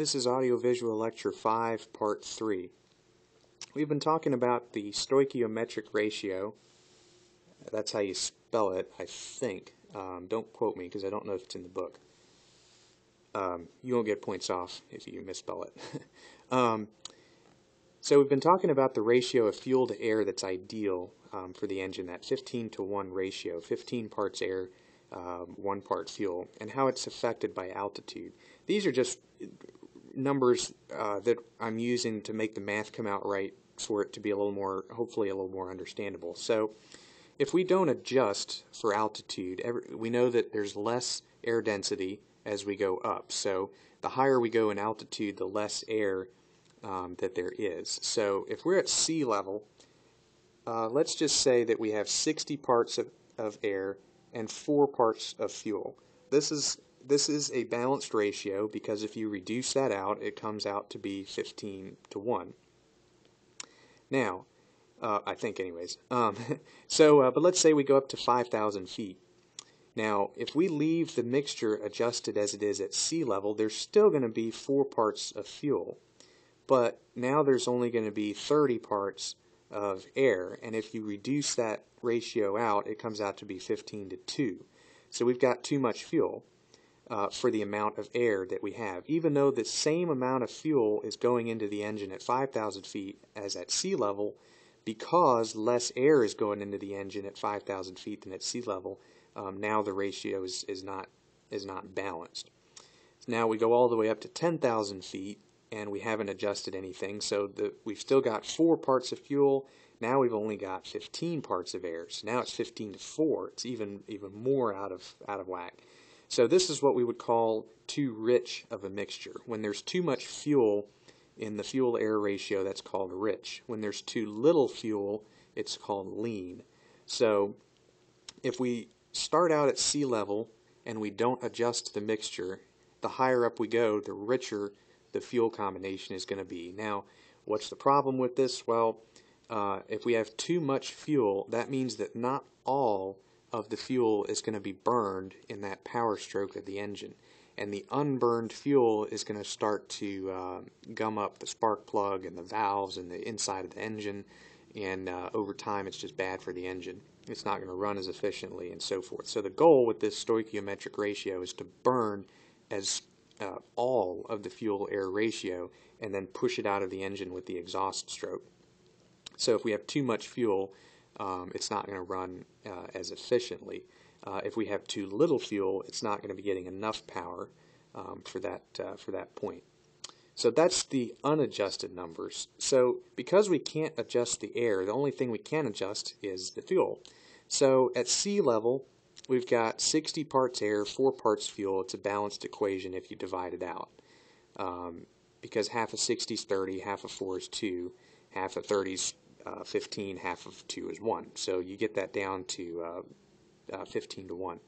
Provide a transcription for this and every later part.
This is Audiovisual Lecture 5, Part 3. We've been talking about the stoichiometric ratio. That's how you spell it, I think. Don't quote me because I don't know if it's in the book. You won't get points off if you misspell it. So we've been talking about the ratio of fuel to air that's ideal for the engine, that 15:1 ratio, 15 parts air, 1 part fuel, and how it's affected by altitude. These are just numbers that I'm using to make the math come out right for it to be a little more, hopefully a little more understandable. So if we don't adjust for altitude, we know that there's less air density as we go up. So the higher we go in altitude, the less air that there is. So if we're at sea level, let's just say that we have 60 parts of air and 4 parts of fuel. This is a balanced ratio because if you reduce that out, it comes out to be 15:1. Now, I think anyways. But let's say we go up to 5,000 feet. Now, if we leave the mixture adjusted as it is at sea level, there's still going to be 4 parts of fuel. But now there's only going to be 30 parts of air, and if you reduce that ratio out, it comes out to be 15:2. So we've got too much fuel for the amount of air that we have, even though the same amount of fuel is going into the engine at 5,000 feet as at sea level. Because less air is going into the engine at 5,000 feet than at sea level, now the ratio is not balanced. Now we go all the way up to 10,000 feet, and we haven't adjusted anything, so we've still got 4 parts of fuel. Now we've only got 15 parts of air. So now it's 15:4. It's even more out of whack. So this is what we would call too rich of a mixture. When there's too much fuel in the fuel-air ratio, that's called rich. When there's too little fuel, it's called lean. So if we start out at sea level and we don't adjust the mixture, the higher up we go, the richer the fuel combination is going to be. Now, what's the problem with this? Well, if we have too much fuel, that means that not all of the fuel is going to be burned in that power stroke of the engine. And the unburned fuel is going to start to gum up the spark plug and the valves and the inside of the engine, and over time it's just bad for the engine. It's not going to run as efficiently and so forth. So the goal with this stoichiometric ratio is to burn as all of the fuel-air ratio and then push it out of the engine with the exhaust stroke. So if we have too much fuel, it's not going to run as efficiently. If we have too little fuel, it's not going to be getting enough power for that point. So that's the unadjusted numbers. So because we can't adjust the air, the only thing we can adjust is the fuel. So at sea level, we've got 60 parts air, 4 parts fuel. It's a balanced equation if you divide it out. Because half of 60 is 30, half of 4 is 2, half of 30 is 15, half of 2 is 1. So you get that down to 15:1.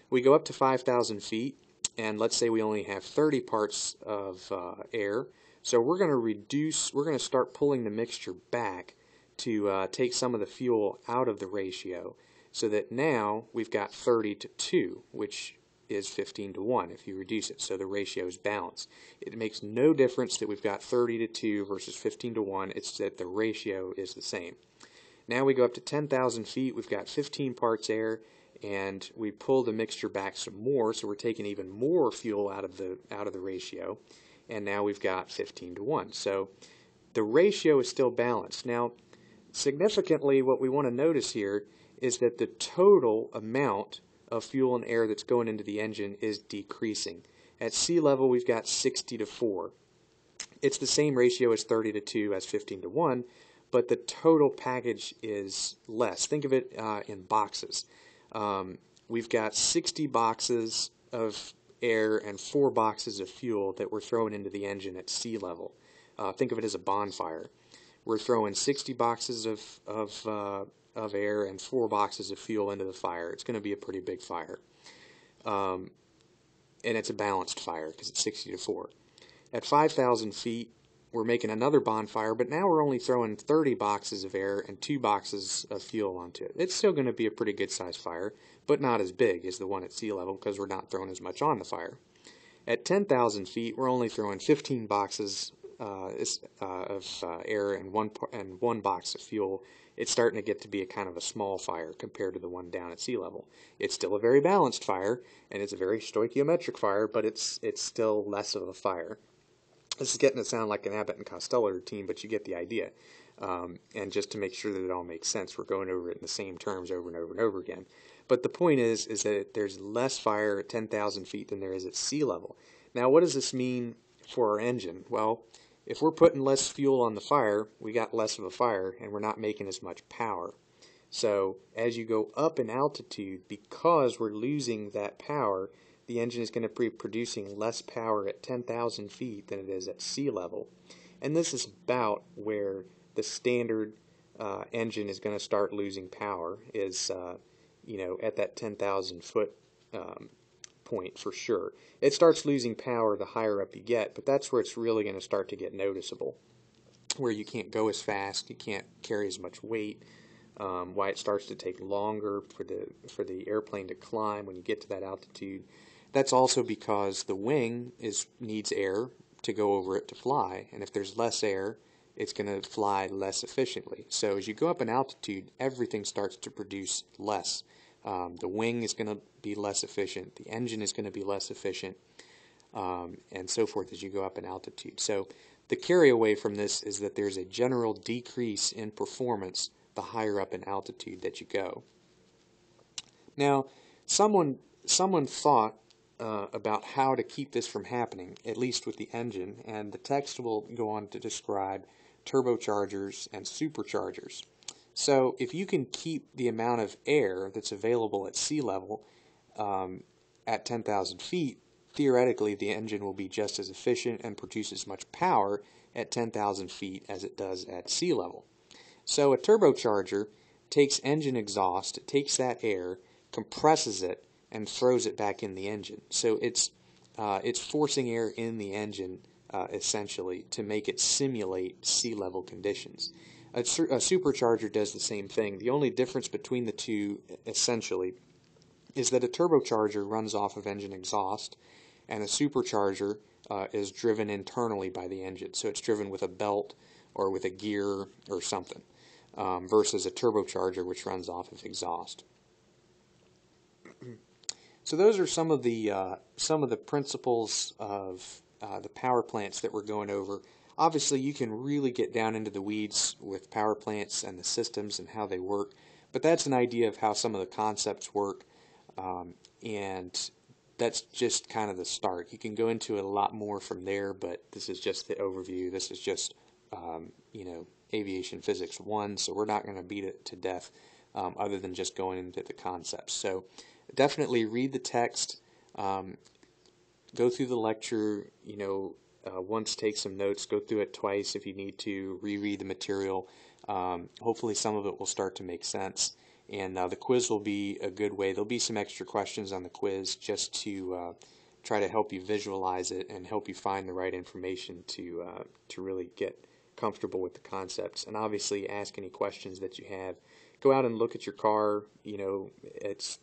We go up to 5,000 feet, and let's say we only have 30 parts of air. So we're going to start pulling the mixture back to take some of the fuel out of the ratio, so that now we've got 30:2, which is 15:1 if you reduce it. So the ratio is balanced. It makes no difference that we've got 30:2 versus 15:1. It's that the ratio is the same. Now we go up to 10,000 feet. We've got 15 parts air, and we pull the mixture back some more, so we're taking even more fuel out of the ratio, and now we've got 15:1. So the ratio is still balanced. Now, significantly, what we want to notice here is that the total amount of fuel and air that's going into the engine is decreasing. At sea level, we've got 60:4. It's the same ratio as 30:2 as 15:1, but the total package is less. Think of it in boxes. We've got 60 boxes of air and 4 boxes of fuel that we're throwing into the engine at sea level. Think of it as a bonfire. We're throwing 60 boxes of air and 4 boxes of fuel into the fire. It's going to be a pretty big fire. And it's a balanced fire because it's 60:4. At 5,000 feet, we're making another bonfire, but now we're only throwing 30 boxes of air and 2 boxes of fuel onto it. It's still going to be a pretty good sized fire, but not as big as the one at sea level because we're not throwing as much on the fire. At 10,000 feet, we're only throwing 15 boxes of air and one box of fuel. It's starting to get to be a kind of a small fire compared to the one down at sea level. It's still a very balanced fire, and it's a very stoichiometric fire, but it's still less of a fire. This is getting to sound like an Abbott and Costello routine, but you get the idea. And just to make sure that it all makes sense, we're going over it in the same terms over and over and over again. But the point is that there's less fire at 10,000 feet than there is at sea level. Now, what does this mean for our engine? Well, if we're putting less fuel on the fire, we got less of a fire, and we're not making as much power. So as you go up in altitude, because we're losing that power, the engine is going to be producing less power at 10,000 feet than it is at sea level. And this is about where the standard engine is going to start losing power, is at that 10,000 foot point for sure. It starts losing power the higher up you get, but that's where it's really going to start to get noticeable, where you can't go as fast, you can't carry as much weight, why it starts to take longer for the airplane to climb when you get to that altitude. That's also because the wing needs air to go over it to fly, and if there's less air, it's going to fly less efficiently. So as you go up in altitude, everything starts to produce less. The wing is going to be less efficient, the engine is going to be less efficient, and so forth as you go up in altitude. So the carry away from this is that there's a general decrease in performance the higher up in altitude that you go. Now, someone thought about how to keep this from happening, at least with the engine, and the text will go on to describe turbochargers and superchargers. So if you can keep the amount of air that's available at sea level at 10,000 feet, theoretically the engine will be just as efficient and produce as much power at 10,000 feet as it does at sea level. So a turbocharger takes engine exhaust, it takes that air, compresses it, and throws it back in the engine. So it's forcing air in the engine essentially to make it simulate sea level conditions. A supercharger does the same thing. The only difference between the two essentially is that a turbocharger runs off of engine exhaust, and a supercharger is driven internally by the engine. So it's driven with a belt or with a gear or something, versus a turbocharger which runs off of exhaust. So those are some of the principles of the power plants that we're going over. Obviously, you can really get down into the weeds with power plants and the systems and how they work, but that's an idea of how some of the concepts work, and that's just kind of the start. You can go into it a lot more from there, but this is just the overview. This is just Aviation Physics 1, so we're not going to beat it to death other than just going into the concepts. So definitely read the text, go through the lecture, once, take some notes, go through it twice if you need to, reread the material. Hopefully some of it will start to make sense, and the quiz will be a good way. There'll be some extra questions on the quiz just to try to help you visualize it and help you find the right information to really get comfortable with the concepts. And obviously ask any questions that you have. Go out and look at your car. It's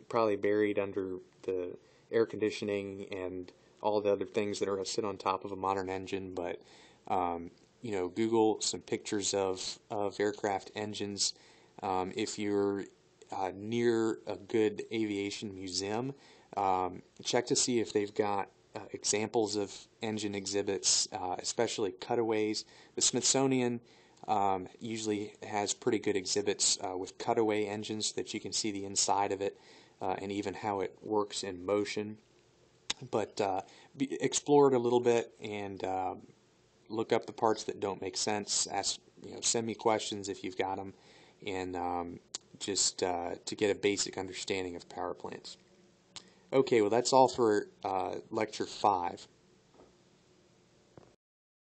probably buried under the air conditioning and all the other things that are sit on top of a modern engine, but Google some pictures of aircraft engines. If you're near a good aviation museum, check to see if they've got examples of engine exhibits, especially cutaways. The Smithsonian usually has pretty good exhibits with cutaway engines that you can see the inside of it and even how it works in motion. But explore it a little bit and look up the parts that don't make sense. Send me questions if you've got them, and just to get a basic understanding of power plants. Okay, well that's all for Lecture 5.